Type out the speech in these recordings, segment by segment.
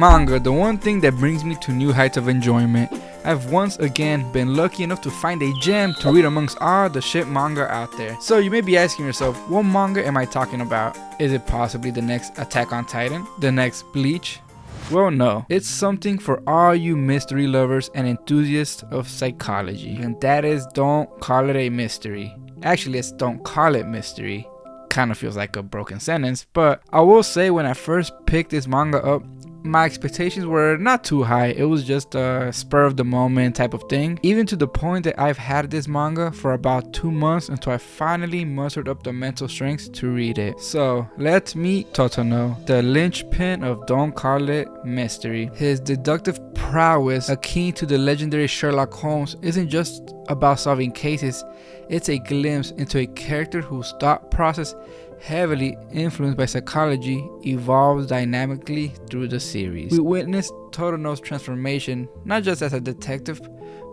Manga, the one thing that brings me to new heights of enjoyment. I've once again been lucky enough to find a gem to read amongst all the shit manga out there. So you may be asking yourself, what manga am I talking about? Is it possibly the next Attack on Titan? The next Bleach? Well, no. It's something for all you mystery lovers and enthusiasts of psychology. And that is, don't call it a mystery. Actually, it's don't call it mystery. Kind of feels like a broken sentence, but I will say when I first picked this manga up, my expectations were not too high. It was just a spur of the moment type of thing, even to the point that I've had this manga for about 2 months until I finally mustered up the mental strength to read it. So let's meet Totonou, the linchpin of Don't Call It Mystery. His deductive prowess, akin to the legendary Sherlock Holmes, isn't just about solving cases. It's a glimpse into a character whose thought process, heavily influenced by psychology, evolves dynamically through the series. We witness Totonou's transformation, not just as a detective,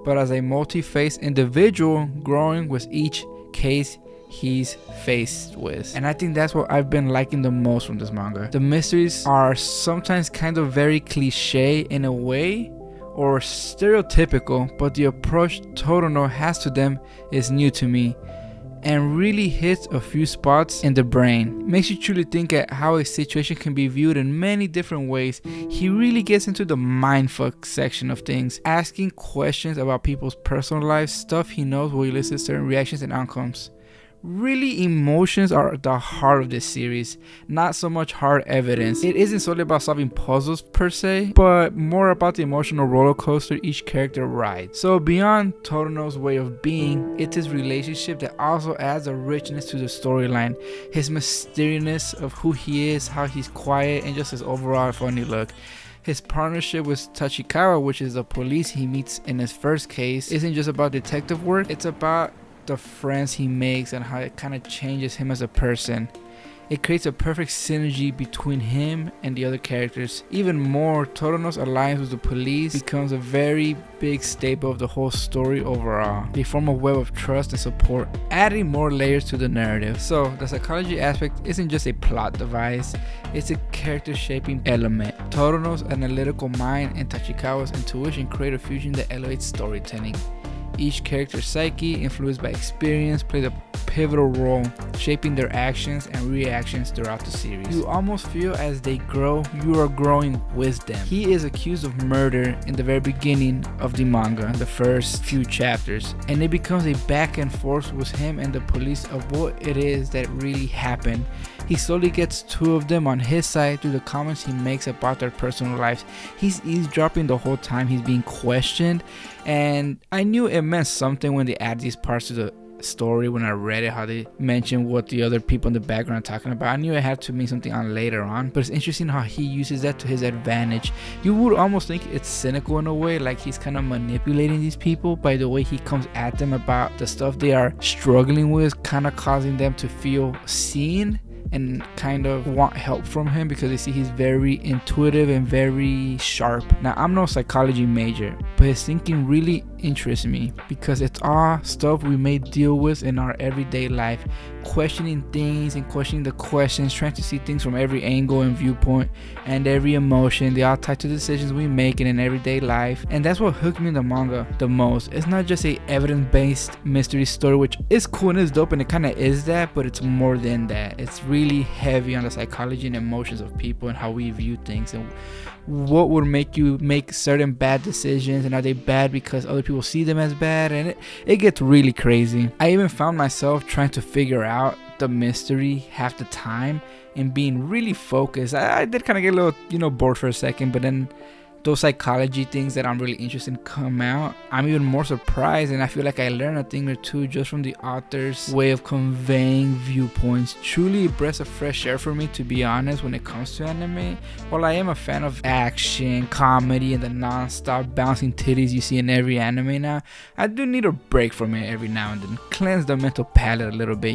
but as a multi-faced individual growing with each case he's faced with. And I think that's what I've been liking the most from this manga. The mysteries are sometimes kind of very cliche in a way, or stereotypical, but the approach Totonou has to them is new to me and really hits a few spots in the brain. Makes you truly think at how a situation can be viewed in many different ways. He really gets into the mindfuck section of things, asking questions about people's personal lives, stuff he knows will elicit certain reactions and outcomes. Really, emotions are at the heart of this series, not so much hard evidence. It isn't solely about solving puzzles per se, but more about the emotional roller coaster each character rides. So beyond Totonou's way of being, it's his relationship that also adds a richness to the storyline. His mysteriousness of who he is, how he's quiet, and just his overall funny look. His partnership with Tachikawa, which is the police he meets in his first case, isn't just about detective work, it's about the friends he makes and how it kind of changes him as a person. It creates a perfect synergy between him and the other characters. Even more, Totonou's alliance with the police becomes a very big staple of the whole story overall. They form a web of trust and support, adding more layers to the narrative. So the psychology aspect isn't just a plot device, it's a character shaping element. Totonou's analytical mind and Tachikawa's intuition create a fusion that elevates storytelling. Each character's psyche, influenced by experience, plays a pivotal role, shaping their actions and reactions throughout the series. You almost feel as they grow, you are growing with them. He is accused of murder in the very beginning of the manga, the first few chapters, and it becomes a back and forth with him and the police of what it is that really happened. He slowly gets two of them on his side through the comments he makes about their personal lives. He's eavesdropping the whole time he's being questioned, and I knew it meant something when they add these parts to the story. When I read it, how they mentioned what the other people in the background are talking about, I knew it had to mean something on later on, but it's interesting how he uses that to his advantage. You would almost think it's cynical in a way, like he's kind of manipulating these people by the way he comes at them about the stuff they are struggling with, kind of causing them to feel seen and kind of want help from him because they see he's very intuitive and very sharp. Now, I'm no psychology major, but his thinking really interests me because it's all stuff we may deal with in our everyday life, questioning things and questioning the questions, trying to see things from every angle and viewpoint and every emotion. They all tie to decisions we make in an everyday life, and that's what hooked me in the manga the most. It's not just a evidence-based mystery story, which is cool and is dope, and it kind of is that, but it's more than that. It's really heavy on the psychology and emotions of people and how we view things and what would make you make certain bad decisions, and are they bad because other people see them as bad, and it gets really crazy. I even found myself trying to figure out the mystery half the time and being really focused. I did kind of get a little bored for a second, but then those psychology things that I'm really interested in come out, I'm even more surprised, and I feel like I learned a thing or two just from the author's way of conveying viewpoints. Truly a breath of fresh air for me, to be honest, when it comes to anime. While I am a fan of action, comedy, and the non-stop bouncing titties you see in every anime now, I do need a break from it every now and then, cleanse the mental palate a little bit.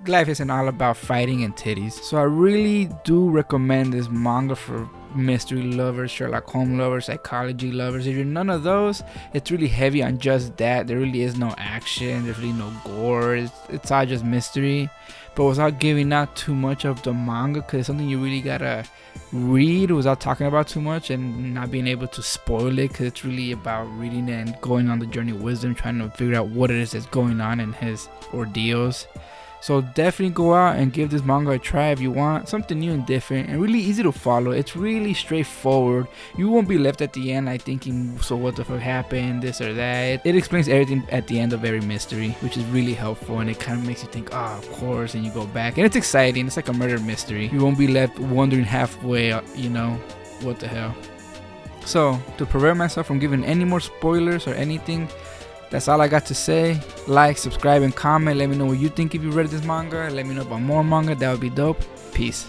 Life isn't all about fighting and titties. So I really do recommend this manga for mystery lovers, Sherlock Holmes lovers, psychology lovers. If you're none of those, it's really heavy on just that. There really is no action, there's really no gore, it's all just mystery, but without giving out too much of the manga, because it's something you really gotta read without talking about too much and not being able to spoil it, because it's really about reading it and going on the journey of wisdom, trying to figure out what it is that's going on in his ordeals. So definitely go out and give this manga a try if you want something new and different, and really easy to follow. It's really straightforward. You won't be left at the end like thinking, so what the fuck happened, this or that. It explains everything at the end of every mystery, which is really helpful, and it kind of makes you think, oh, of course, and you go back, and it's exciting. It's like a murder mystery. You won't be left wondering halfway, what the hell. So to prevent myself from giving any more spoilers or anything, that's all I got to say. Like, subscribe, and comment. Let me know what you think if you read this manga. Let me know about more manga. That would be dope. Peace.